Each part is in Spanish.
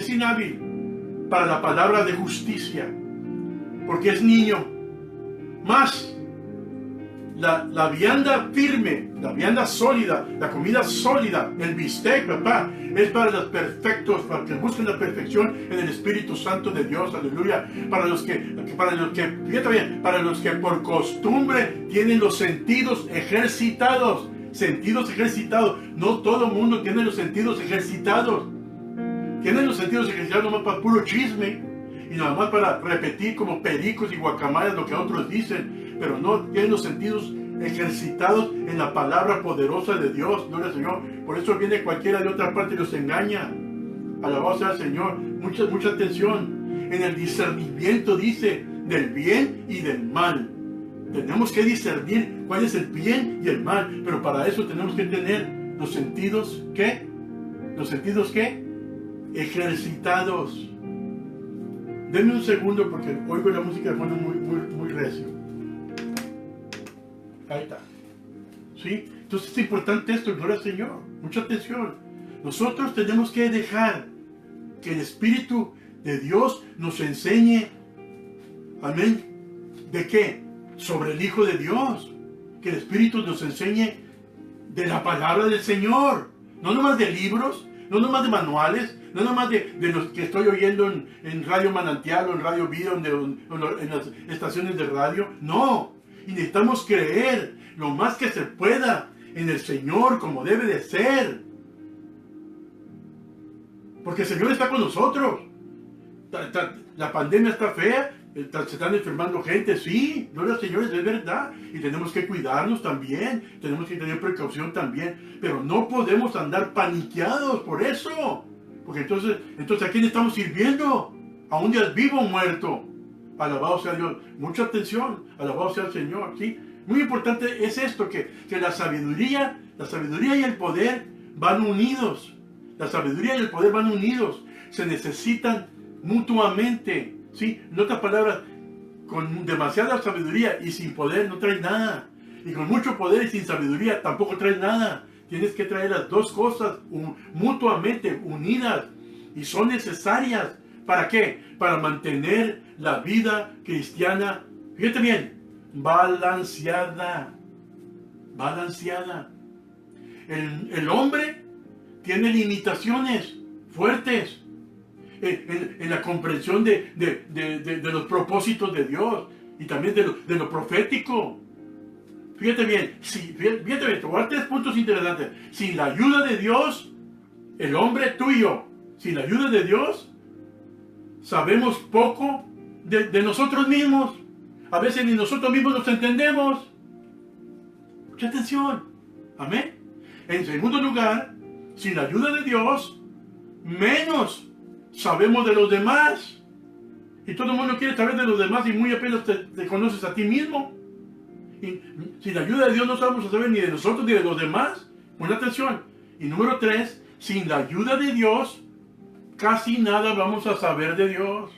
inhábil para la palabra de justicia, porque es niño. Más la vianda firme, la vianda sólida, la comida sólida, el bistec, papá, es para los perfectos, para que busquen la perfección en el Espíritu Santo de Dios, aleluya. Para los que, fíjate bien, para los que por costumbre tienen los sentidos ejercitados. Sentidos ejercitados. No todo el mundo tiene los sentidos ejercitados. Tienen los sentidos ejercitados nomás para puro chisme y nada más para repetir como pericos y guacamayas lo que otros dicen. Pero no tienen los sentidos ejercitados en la palabra poderosa de Dios. Gloria al Señor. Por eso viene cualquiera de otra parte y los engaña. Alabado sea el Señor. Mucha atención. En el discernimiento dice del bien y del mal. Tenemos que discernir cuál es el bien y el mal. Pero para eso tenemos que tener los sentidos, ¿qué? ¿Los sentidos qué? Ejercitados. Denme un segundo porque oigo la música de fondo muy recio. Ahí está. ¿Sí? Entonces es importante esto, gloria al Señor. Mucha atención. Nosotros tenemos que dejar que el Espíritu de Dios nos enseñe. Amén. ¿De qué? Sobre el Hijo de Dios. Que el Espíritu nos enseñe de la palabra del Señor. No nomás de libros, no nomás de manuales, no nomás de los que estoy oyendo en Radio Manantial o en Radio Vida, en las estaciones de radio. No. Y necesitamos creer lo más que se pueda en el Señor como debe de ser. Porque el Señor está con nosotros. La pandemia está fea, se están enfermando gente, sí, gloria al Señor, es verdad. Y tenemos que cuidarnos también, tenemos que tener precaución también. Pero no podemos andar paniqueados por eso. Porque entonces ¿a quién estamos sirviendo? ¿A un Dios vivo o muerto? Alabado sea Dios. Mucha atención. Alabado sea el Señor. ¿Sí? Muy importante es esto, que la sabiduría y el poder van unidos. La sabiduría y el poder van unidos. Se necesitan mutuamente. ¿Sí? En otras palabras, con demasiada sabiduría y sin poder no traes nada. Y con mucho poder y sin sabiduría tampoco traes nada. Tienes que traer las dos cosas mutuamente unidas. Y son necesarias. ¿Para qué? Para mantener la vida cristiana, fíjate bien, balanceada. Balanceada. El hombre tiene limitaciones fuertes en la comprensión de los propósitos de Dios y también de lo profético. Fíjate bien, fíjate bien, te voy a dar 3 puntos interesantes. Sin la ayuda de Dios, el hombre, tú y yo, sin la ayuda de Dios, sabemos poco de nosotros mismos. A veces ni nosotros mismos nos entendemos. Mucha atención. Amén. En segundo lugar, sin la ayuda de Dios, menos sabemos de los demás. Y todo el mundo quiere saber de los demás y muy apenas te conoces a ti mismo. Y sin la ayuda de Dios no sabemos saber ni de nosotros ni de los demás. Mucha atención. Y número 3, sin la ayuda de Dios, casi nada vamos a saber de Dios.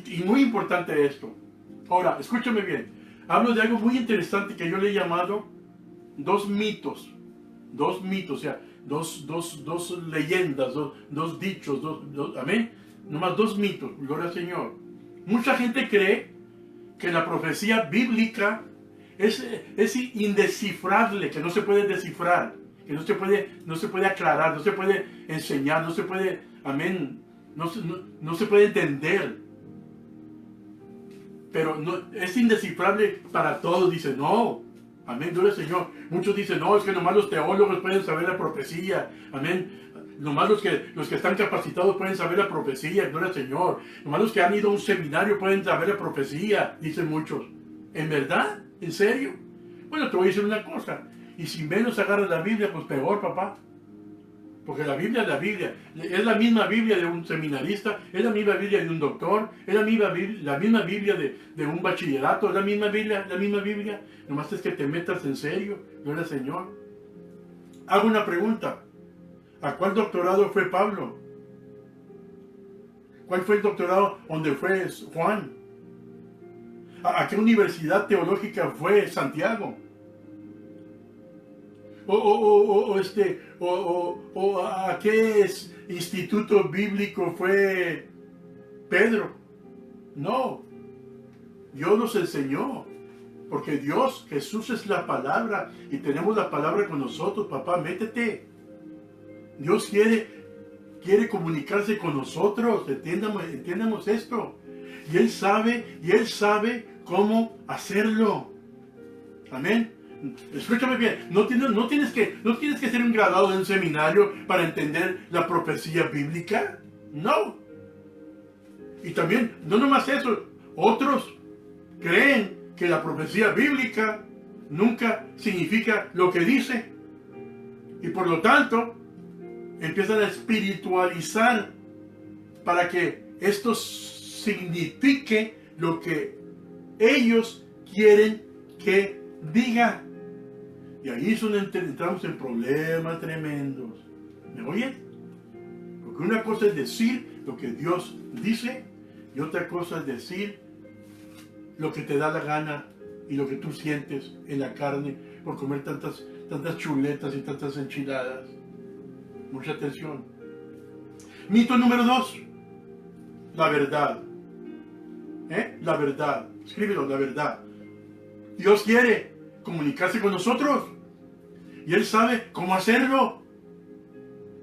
Y muy importante esto. Ahora, escúchame bien. Hablo de algo muy interesante que yo le he llamado 2 mitos. 2 mitos, o sea, dos leyendas, dos dichos, amén. Nomás 2 mitos, gloria al Señor. Mucha gente cree que la profecía bíblica es indescifrable, que no se puede descifrar, que no se puede aclarar, no se puede enseñar, no se puede, amén, no se puede entender. Pero no, es indescifrable para todos, dice, no, amén, gloria al Señor. Muchos dicen, no, es que nomás los teólogos pueden saber la profecía, amén. Nomás los que están capacitados pueden saber la profecía, gloria al Señor. Nomás los que han ido a un seminario pueden saber la profecía, dicen muchos. ¿En verdad? ¿En serio? Bueno, te voy a decir una cosa. Y si menos agarras la Biblia, pues peor, papá. Porque la Biblia es la Biblia. Es la misma Biblia de un seminarista, es la misma Biblia de un doctor, es la misma Biblia de un bachillerato, es la misma Biblia. Nomás es que te metas en serio, gloria al Señor. Hago una pregunta. ¿A cuál doctorado fue Pablo? ¿Cuál fue el doctorado donde fue Juan? ¿A qué universidad teológica fue Santiago? ¿A qué instituto bíblico fue Pedro? No, Dios nos enseñó, porque Dios, Jesús es la palabra, y tenemos la palabra con nosotros. Papá, métete. Dios quiere comunicarse con nosotros, entiendamos esto. Y Él sabe cómo hacerlo. Amén. Escúchame bien, no tienes que ser un graduado de un seminario para entender la profecía bíblica. No. Y también, no nomás eso, otros creen que la profecía bíblica nunca significa lo que dice. Y por lo tanto, empiezan a espiritualizar para que esto signifique lo que ellos quieren que diga. Y ahí es donde entramos en problemas tremendos. ¿Me oyen? Porque una cosa es decir lo que Dios dice, y otra cosa es decir lo que te da la gana y lo que tú sientes en la carne por comer tantas chuletas y tantas enchiladas. Mucha atención. Mito número 2. La verdad. La verdad. Escríbelo, la verdad. Dios quiere comunicarse con nosotros. Y Él sabe cómo hacerlo.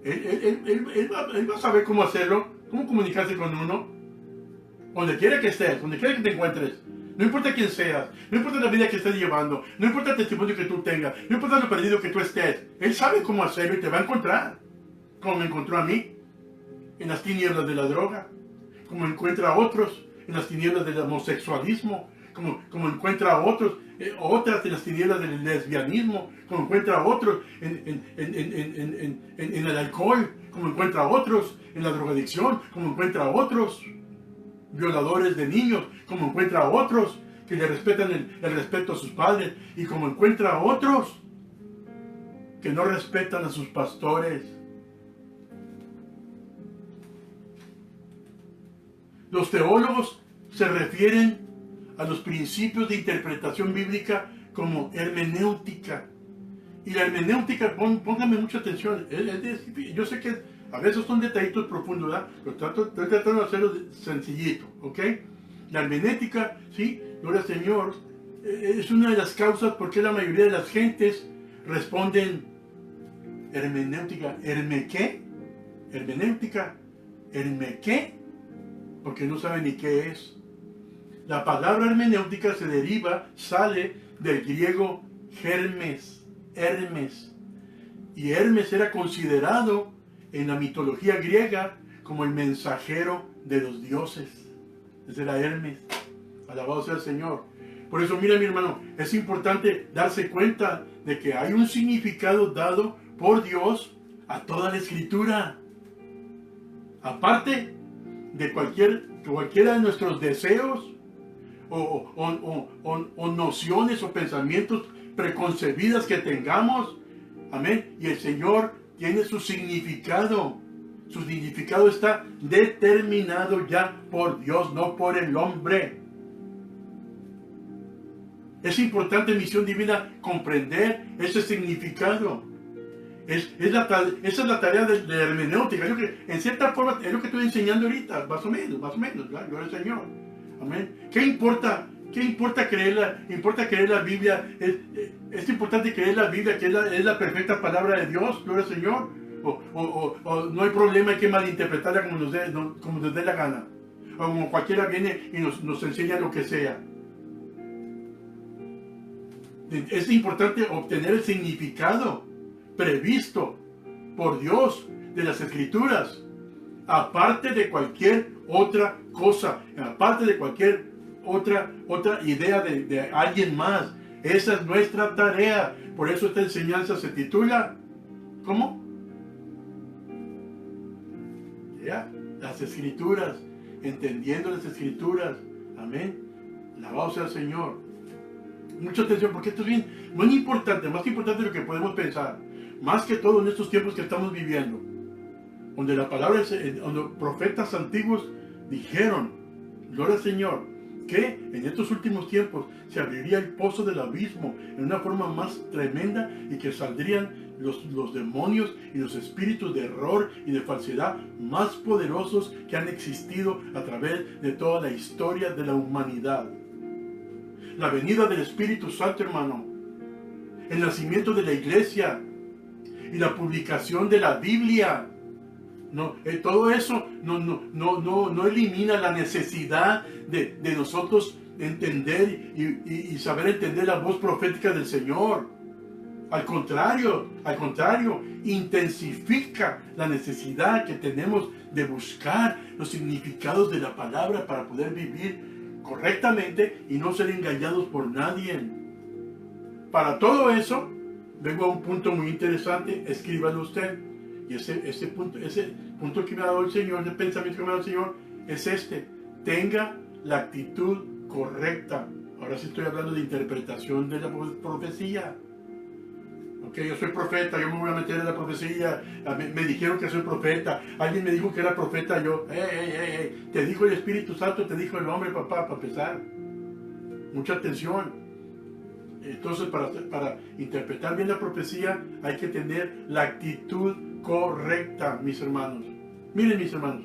Él va a saber cómo hacerlo. Cómo comunicarse con uno. Donde quiera que estés, donde quiera que te encuentres. No importa quién seas, no importa la vida que estés llevando, no importa el testimonio que tú tengas, no importa lo perdido que tú estés. Él sabe cómo hacerlo y te va a encontrar. Como me encontró a mí, en las tinieblas de la droga. Como encuentra a otros en las tinieblas del homosexualismo. Como encuentra a otros, otras en las tinieblas del lesbianismo. Como encuentra a otros en el alcohol. Como encuentra a otros en la drogadicción. Como encuentra a otros violadores de niños, como encuentra a otros que le respetan el respeto a sus padres, y como encuentra a otros que no respetan a sus pastores. Los teólogos se refieren a los principios de interpretación bíblica como hermenéutica. Y la hermenéutica, póngame mucha atención, yo sé que a veces son detallitos profundos, ¿verdad? Pero estoy tratando de hacerlo sencillito, ¿ok? La hermenéutica, ¿sí? Gloria al Señor, es una de las causas por qué la mayoría de las gentes responden hermenéutica. ¿Herme qué? Hermenéutica. ¿Herme qué? Porque no saben ni qué es. La palabra hermenéutica sale del griego Hermes. Y Hermes era considerado en la mitología griega como el mensajero de los dioses. Ese era Hermes. Alabado sea el Señor. Por eso, mira, mi hermano, es importante darse cuenta de que hay un significado dado por Dios a toda la Escritura. Aparte de cualquiera de nuestros deseos o nociones o pensamientos preconcebidas que tengamos. Amén. Y el Señor tiene su significado. Su significado está determinado ya por Dios, no por el hombre. Es importante en Misión Divina comprender ese significado. Esa es la tarea de la hermenéutica. Yo que, en cierta forma es lo que estoy enseñando ahorita, más o menos, ¿verdad? Gloria al Señor. Amén. ¿Qué importa creer la Biblia? Es importante creer la Biblia, que es la perfecta palabra de Dios, gloria al Señor. O no hay problema, hay que malinterpretarla como nos dé la gana. O como cualquiera viene y nos enseña lo que sea. Es importante obtener el significado previsto por Dios de las Escrituras, aparte de cualquier otra cosa, aparte de cualquier otra idea de alguien más. Esa es nuestra tarea. Por eso esta enseñanza se titula, ¿cómo? Las Escrituras, entendiendo las Escrituras. Amén. Alabado sea el Señor. Mucha atención, porque esto es bien, muy importante, más importante de lo que podemos pensar. Más que todo en estos tiempos que estamos viviendo, donde la palabra, donde profetas antiguos dijeron, gloria al Señor, que en estos últimos tiempos se abriría el pozo del abismo en una forma más tremenda y que saldrían los demonios y los espíritus de error y de falsedad más poderosos que han existido a través de toda la historia de la humanidad. La venida del Espíritu Santo, hermano, el nacimiento de la iglesia y la publicación de la Biblia. No, todo eso no elimina la necesidad de nosotros entender y saber entender la voz profética del Señor. Al contrario, intensifica la necesidad que tenemos de buscar los significados de la palabra para poder vivir correctamente y no ser engañados por nadie. Para todo eso, vengo a un punto muy interesante, escríbalo usted. Y ese punto que me ha dado el Señor, el pensamiento que me ha dado el Señor, es este: tenga la actitud correcta. Ahora sí estoy hablando de interpretación de la profecía. Ok, yo soy profeta, yo me voy a meter en la profecía. Me dijeron que soy profeta, alguien me dijo que era profeta, yo, te dijo el Espíritu Santo, te dijo el hombre, papá, para empezar. Mucha atención. Entonces, para interpretar bien la profecía, hay que tener la actitud correcta, mis hermanos. Miren, mis hermanos,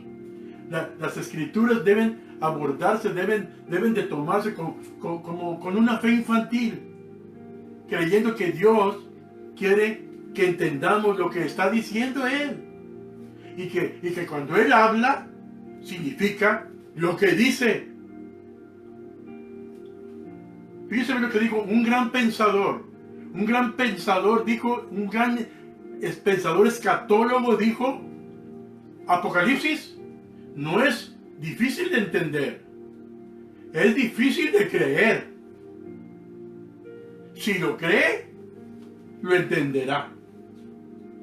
las escrituras deben abordarse, deben de tomarse con una fe infantil, creyendo que Dios quiere que entendamos lo que está diciendo Él. Y que cuando Él habla, significa lo que dice. Fíjense lo que dijo un gran pensador. Un gran pensador dijo, un gran pensador escatólogo dijo: Apocalipsis no es difícil de entender, es difícil de creer. Si lo cree, lo entenderá.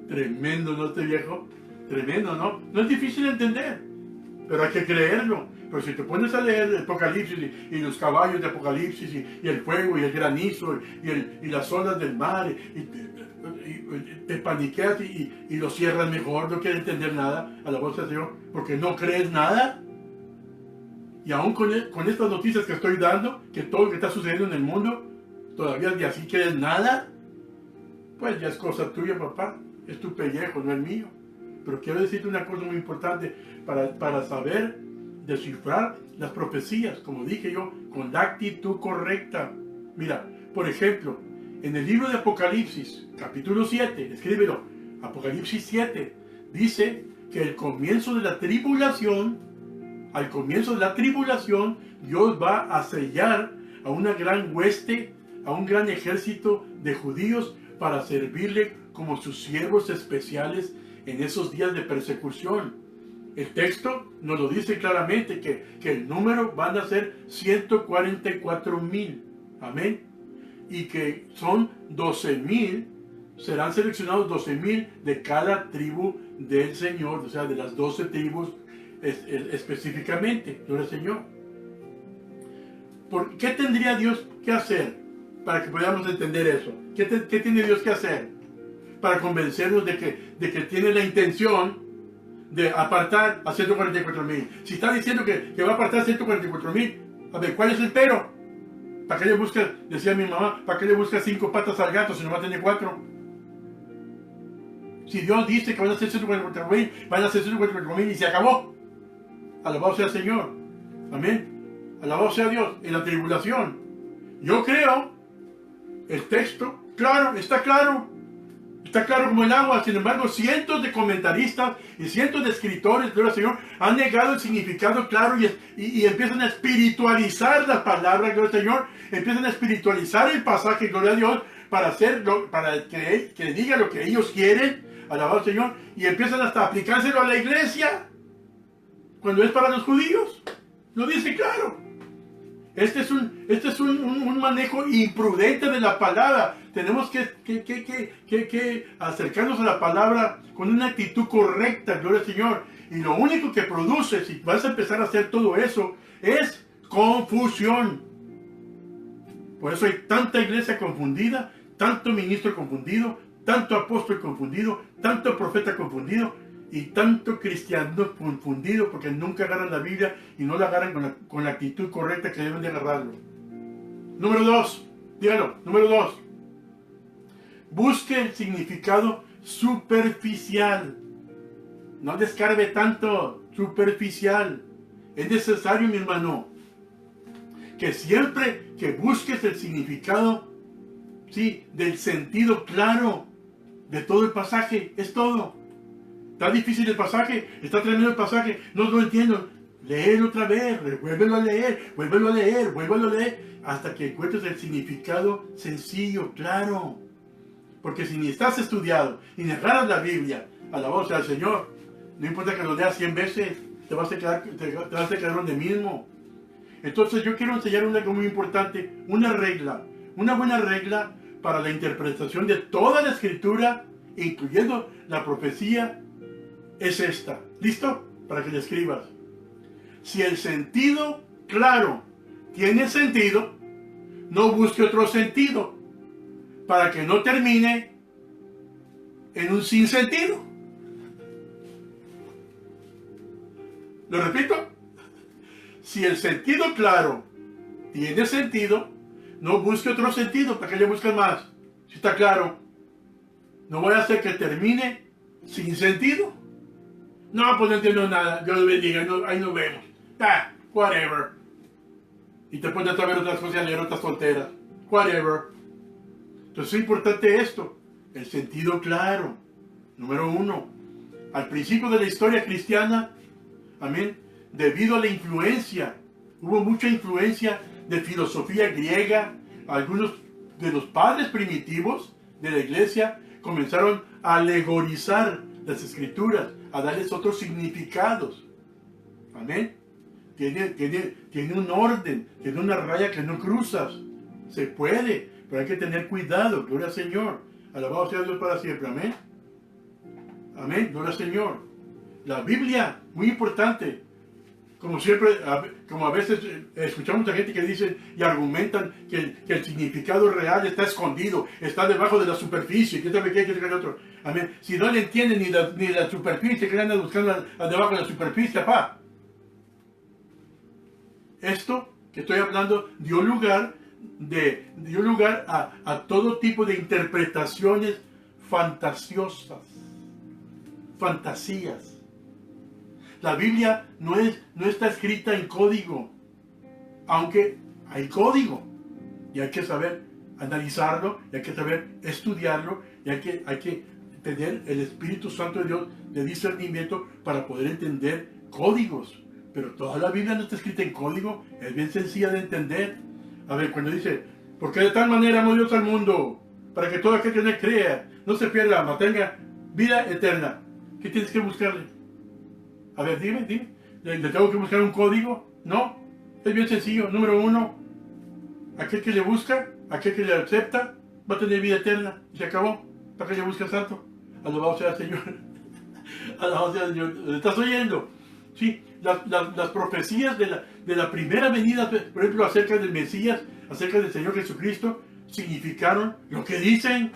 Tremendo, ¿no, este viejo? Tremendo, ¿no? No es difícil de entender, pero hay que creerlo. Pero si te pones a leer el Apocalipsis y los caballos de Apocalipsis y el fuego y el granizo y las olas del mar y te paniqueas y lo cierras mejor, no quieres entender nada a la voz del Señor porque no crees nada. Y aún con estas noticias que estoy dando, que todo lo que está sucediendo en el mundo, todavía de así crees nada, pues ya es cosa tuya, papá. Es tu pellejo, no el mío. Pero quiero decirte una cosa muy importante para saber descifrar las profecías, como dije yo, con la actitud correcta. Mira, por ejemplo, en el libro de Apocalipsis, capítulo 7, escríbelo, Apocalipsis 7, dice que al comienzo de la tribulación, Dios va a sellar a una gran hueste, a un gran ejército de judíos para servirle como sus siervos especiales en esos días de persecución. El texto nos lo dice claramente que el número van a ser 144,000. Amén. Y que son 12,000, serán seleccionados 12,000 de cada tribu del Señor, o sea, de las 12 tribus específicamente, gloria al Señor. ¿Qué tendría Dios que hacer para que podamos entender eso? ¿Qué tiene Dios que hacer para convencernos de que tiene la intención de apartar a 144,000? Si está diciendo que va a apartar a 144,000, a ver, ¿cuál es el pero? ¿Para qué le busca, decía mi mamá, para qué le busca 5 patas al gato si no va a tener 4? Si Dios dice que van a ser 144,000, van a ser 144,000 y se acabó. Alabado sea el Señor. Amén. Alabado sea Dios. En la tribulación, yo creo, el texto, claro, está claro. Está claro como el agua. Sin embargo, cientos de comentaristas y cientos de escritores, gloria al Señor, han negado el significado claro y empiezan a espiritualizar las palabras, gloria al Señor. Empiezan a espiritualizar el pasaje, gloria a Dios, para que diga lo que ellos quieren, alabado al Señor, y empiezan hasta a aplicárselo a la iglesia, cuando es para los judíos. Lo dice claro. Este es un manejo imprudente de la palabra. Tenemos que acercarnos a la palabra con una actitud correcta, gloria al Señor. Y lo único que produce, si vas a empezar a hacer todo eso, es confusión. Por eso hay tanta iglesia confundida, tanto ministro confundido, tanto apóstol confundido, tanto profeta confundido. Y tanto cristiano confundido porque nunca agarran la Biblia y no la agarran con la actitud correcta que deben de agarrarlo. Número 2, dígalo, número 2. Busque el significado superficial. No descargue tanto, superficial. Es necesario, mi hermano, que siempre que busques el significado, sí, del sentido claro de todo el pasaje, es todo. ¿Está difícil el pasaje? ¿Está tremendo el pasaje? No lo entiendo. Léelo otra vez, vuélvelo a leer, vuélvelo a leer, vuélvelo a leer, hasta que encuentres el significado sencillo, claro. Porque si ni estás estudiado, ni agarras la Biblia, alabado sea el Señor, no importa que lo leas 100 veces, te vas a quedar donde mismo. Entonces yo quiero enseñar algo muy importante, una buena regla para la interpretación de toda la Escritura, incluyendo la profecía, es esta. ¿Listo? Para que le escribas. Si el sentido claro tiene sentido, no busque otro sentido, para que no termine en un sinsentido. ¿Lo repito? Si el sentido claro tiene sentido, no busque otro sentido, ¿para que le busques más? Si está claro, no voy a hacer que termine sin sentido. No, pues no entiendo nada, Dios lo bendiga, ahí nos vemos. Whatever. Y te pones a ver otras cosas, a leer otras tonteras. Whatever. Entonces es importante esto, el sentido claro. Número 1. Al principio de la historia cristiana, amén, debido a la influencia, hubo mucha influencia de filosofía griega. Algunos de los padres primitivos de la iglesia comenzaron a alegorizar las escrituras, a darles otros significados. Amén. Tiene un orden, tiene una raya que no cruzas. Se puede, pero hay que tener cuidado. Gloria al Señor. Alabado sea Dios para siempre. Amén. Amén. Gloria al Señor. La Biblia, muy importante. Como siempre, como a veces escuchamos a gente que dice y argumentan que el significado real está escondido, está debajo de la superficie. ¿Qué sabe qué? ¿Qué sabe otro? Amén. Si no le entienden ni la superficie, que andan buscando debajo de la superficie, papá. Esto que estoy hablando dio lugar a todo tipo de interpretaciones fantasiosas, fantasías. La Biblia no está escrita en código, aunque hay código y hay que saber analizarlo, y hay que saber estudiarlo, y hay que tener el Espíritu Santo de Dios de discernimiento para poder entender códigos. Pero toda la Biblia no está escrita en código, es bien sencilla de entender. A ver, cuando dice, porque de tal manera amó Dios al mundo, para que todo aquel que en él crea no se pierda, mas tenga vida eterna. ¿Qué tienes que buscarle? A ver, dime. ¿Le tengo que buscar un código? No, es bien sencillo. Número 1, aquel que le busca, aquel que le acepta, va a tener vida eterna. Y se acabó. ¿Para qué le buscas tanto? Alabado sea el Señor. Alabado sea el Señor. ¿Estás oyendo? Sí, las profecías de la primera venida, por ejemplo, acerca del Mesías, acerca del Señor Jesucristo, significaron lo que dicen.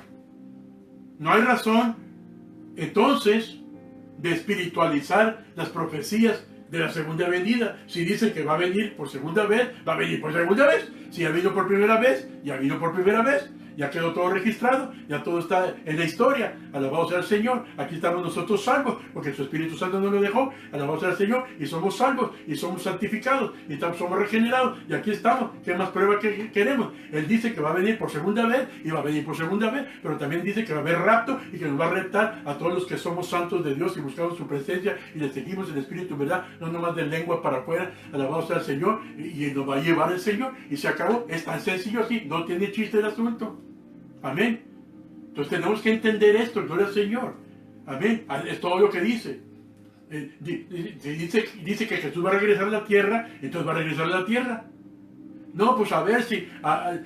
No hay razón, entonces, de espiritualizar las profecías de la segunda venida. Si dicen que va a venir por segunda vez, va a venir por segunda vez. Si ha venido por primera vez, ya vino por primera vez. Ya quedó todo registrado, ya todo está en la historia. Alabado sea el Señor. Aquí estamos nosotros salvos, porque su Espíritu Santo nos lo dejó. Alabado sea el Señor. Y somos salvos, y somos santificados, y somos regenerados. Y aquí estamos. ¿Qué más prueba que queremos? Él dice que va a venir por segunda vez, y va a venir por segunda vez, pero también dice que va a haber rapto, y que nos va a reptar a todos los que somos santos de Dios y buscamos su presencia, y le seguimos en Espíritu, ¿verdad? No nomás de lengua para afuera. Alabado sea el Señor, y nos va a llevar el Señor, y se acabó. Es tan sencillo así, no tiene chiste el asunto. Amén. Entonces tenemos que entender esto, gloria al Señor. Amén. Es todo lo que dice. Dice que Jesús va a regresar a la tierra, entonces va a regresar a la tierra. No, pues a ver si,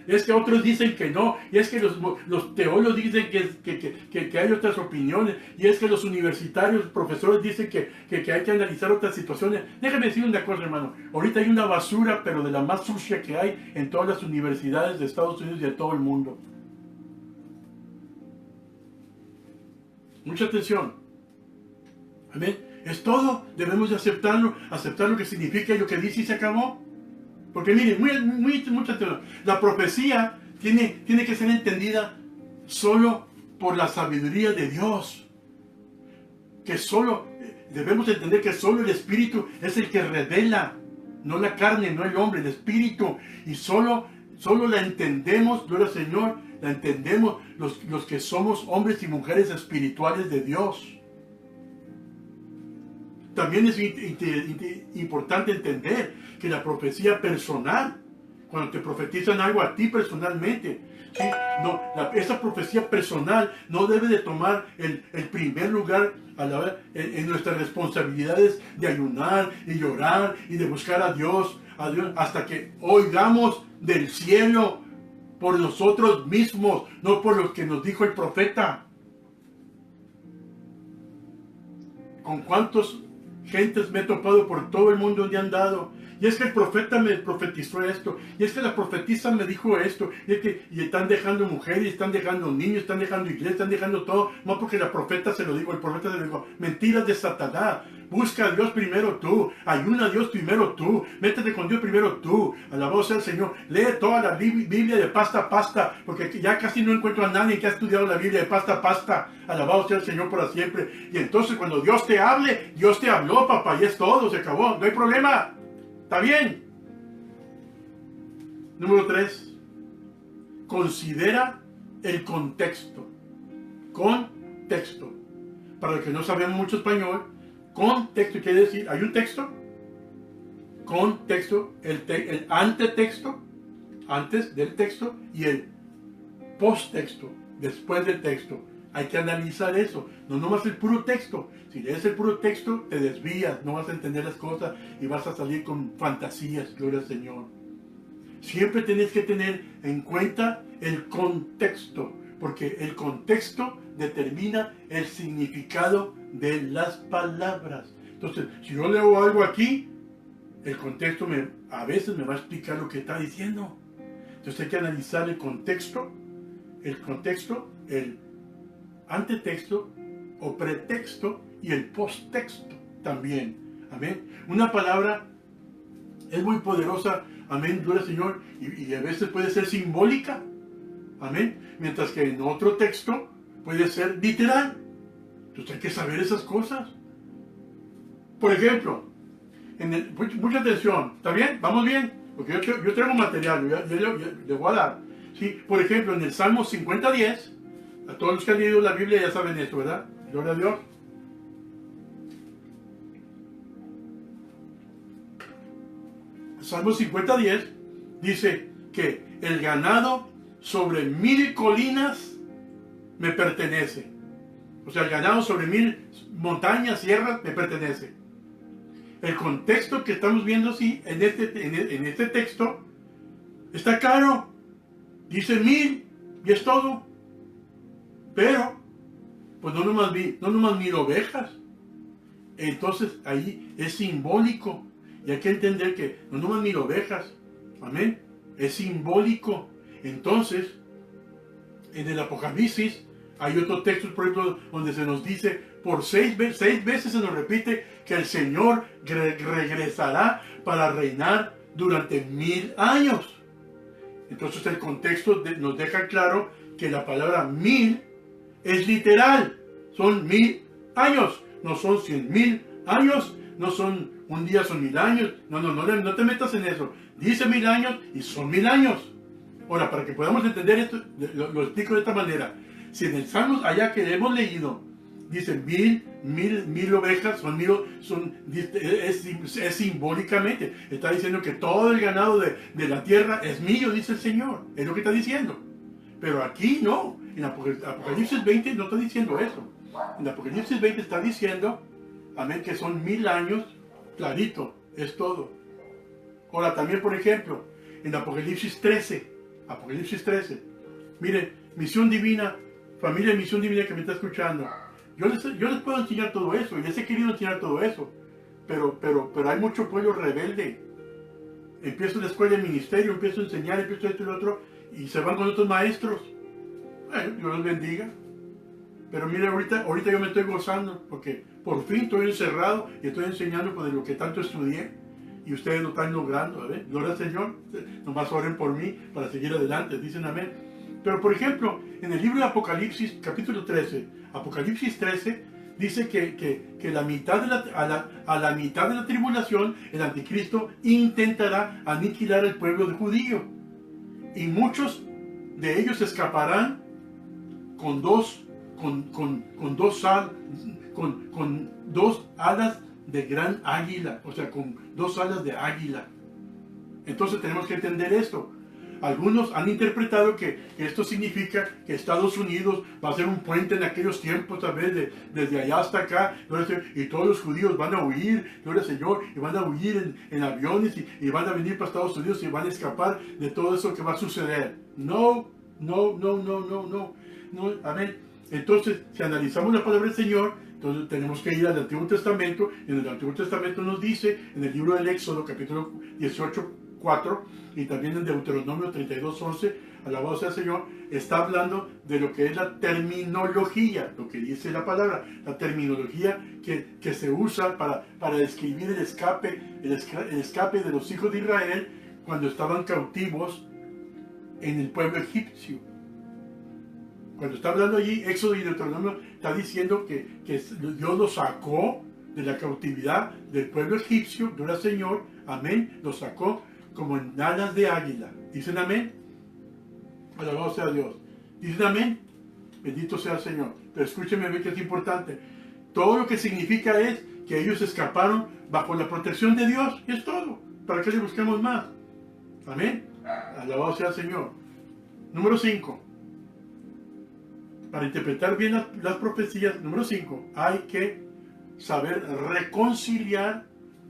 es que otros dicen que no, y es que los teólogos dicen que hay otras opiniones, y es que los universitarios, profesores dicen que hay que analizar otras situaciones. Déjame decir una cosa, hermano. Ahorita hay una basura, pero de la más sucia que hay en todas las universidades de Estados Unidos y de todo el mundo. Mucha atención. Amén. Es todo. Debemos de aceptarlo. Aceptar lo que significa y lo que dice y se acabó. Porque miren, mucha atención. La profecía tiene que ser entendida solo por la sabiduría de Dios. Que solo, debemos entender que solo el Espíritu es el que revela. No la carne, no el hombre, el Espíritu. Y solo la entendemos, gloria al Señor, la entendemos los que somos hombres y mujeres espirituales de Dios. También es importante entender que la profecía personal, cuando te profetizan algo a ti personalmente, ¿sí? No, esa profecía personal no debe de tomar el primer lugar en nuestras responsabilidades de ayunar y llorar y de buscar a Dios hasta que oigamos del cielo por nosotros mismos, no por lo que nos dijo el profeta. ¿Con cuántos gentes me he topado por todo el mundo donde han dado? Y es que el profeta me profetizó esto, y es que la profetisa me dijo esto, y están dejando mujeres, están dejando niños, están dejando iglesia, están dejando todo, no porque la profeta se lo dijo, el profeta se lo dijo. Mentiras de Satanás. Busca a Dios primero tú, ayuna a Dios primero tú, métete con Dios primero tú, alabado sea el Señor. Lee toda la Biblia de pasta a pasta, porque ya casi no encuentro a nadie que ha estudiado la Biblia de pasta a pasta. Alabado sea el Señor para siempre. Y entonces cuando Dios te hable, Dios te habló, papá, y es todo, se acabó, no hay problema. ¿Está bien? Número 3. Considera el contexto. Contexto. Para los que no sabemos mucho español, contexto quiere decir, hay un texto, contexto, el antetexto, antes del texto, y el posttexto, después del texto. Hay que analizar eso, no nomás el puro texto. Si lees el puro texto, te desvías, no vas a entender las cosas y vas a salir con fantasías, gloria al Señor. Siempre tenés que tener en cuenta el contexto, porque el contexto determina el significado de las palabras. Entonces, si yo leo algo aquí, el contexto a veces me va a explicar lo que está diciendo. Entonces hay que analizar el contexto, el antetexto o pretexto y el posttexto también. Amén. Una palabra es muy poderosa, amén, gloria al Señor, y a veces puede ser simbólica, amén, mientras que en otro texto puede ser literal. Entonces hay que saber esas cosas. Por ejemplo, mucha atención, ¿está bien? ¿Vamos bien? Porque yo traigo material, yo le voy a dar. ¿Sí? Por ejemplo, en el Salmo 50:10, a todos los que han leído la Biblia ya saben esto, ¿verdad? Gloria a Dios. Salmo 50:10 dice que el ganado sobre 1000 colinas me pertenece. O sea, el ganado sobre 1000 montañas, sierras, me pertenece. El contexto que estamos viendo así, en este texto, está claro. Dice 1000 y es todo. Pero, pues no nomás 1000 ovejas. Entonces ahí es simbólico. Y hay que entender que no nomás 1000 ovejas. Amén. Es simbólico. Entonces, en el Apocalipsis hay otros textos, por ejemplo, donde se nos dice, por 6 veces se nos repite que el Señor regresará para reinar durante 1000 años. Entonces el contexto nos deja claro que la palabra 1000 es literal. Son 1000 años. No son 100,000 años. No son un día, son 1000 años. No te metas en eso. Dice 1000 años y son 1000 años. Ahora, para que podamos entender esto, lo explico de esta manera. Si en el Salmos, allá que hemos leído, dice 1000 ovejas, es simbólicamente. Está diciendo que todo el ganado de la tierra es mío, dice el Señor. Es lo que está diciendo. Pero aquí no. En Apocalipsis 20 no está diciendo eso. En Apocalipsis 20 está diciendo, amén, que son 1000 años, clarito, es todo. Ahora también, por ejemplo, en Apocalipsis 13, mire, misión divina, familia de misión divina que me está escuchando, yo les puedo enseñar todo eso, y les he querido enseñar todo eso, pero hay mucho pueblo rebelde. Empiezo la escuela de ministerio, empiezo a enseñar, empiezo esto y lo otro, y se van con otros maestros. Dios los bendiga. Pero mire, ahorita yo me estoy gozando porque por fin estoy encerrado y estoy enseñando pues, de lo que tanto estudié y ustedes lo están logrando. ¿Ve? Gloria al Señor. Nomás oren por mí para seguir adelante. Dicen amén. Pero por ejemplo, en el libro de Apocalipsis, capítulo 13, Apocalipsis 13, dice que la mitad a la mitad de la tribulación, el anticristo intentará aniquilar el pueblo de judío. Y muchos de ellos escaparán con dos alas de gran águila, o sea, con dos alas de águila. Entonces tenemos que entender esto. Algunos han interpretado que esto significa que Estados Unidos va a ser un puente en aquellos tiempos, tal vez desde allá hasta acá, y todos los judíos van a huir, gloria al Señor, y van a huir en aviones y van a venir para Estados Unidos y van a escapar de todo eso que va a suceder. No, amén. Entonces, si analizamos la palabra del Señor, entonces tenemos que ir al Antiguo Testamento. En el Antiguo Testamento nos dice, en el libro del Éxodo, capítulo 18, 4, y también en Deuteronomio 32, 11, alabado sea el Señor, está hablando de lo que es la terminología, lo que dice la palabra, la terminología que se usa para describir el escape de los hijos de Israel cuando estaban cautivos en el pueblo egipcio. Cuando está hablando allí, Éxodo y Deuteronomio, está diciendo que Dios los sacó de la cautividad del pueblo egipcio, gloria al Señor, amén, los sacó como en alas de águila. ¿Dicen amén? Alabado sea Dios. ¿Dicen amén? Bendito sea el Señor. Pero escúcheme bien que es importante. Todo lo que significa es que ellos escaparon bajo la protección de Dios. Y es todo. ¿Para qué le busquemos más? Amén. Alabado sea el Señor. Número 5. Para interpretar bien las profecías, número 5, hay que saber reconciliar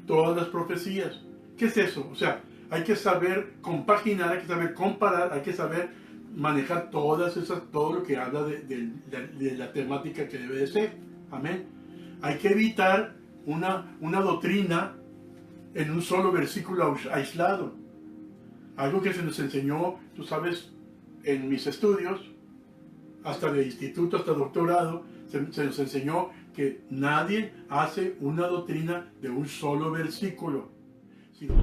todas las profecías. ¿Qué es eso? O sea, hay que saber compaginar, hay que saber comparar, hay que saber manejar todo lo que habla de la temática que debe de ser. Amén. Hay que evitar una doctrina en un solo versículo aislado. Algo que se nos enseñó, tú sabes, en mis estudios, hasta de instituto, hasta doctorado, se nos enseñó que nadie hace una doctrina de un solo versículo, sino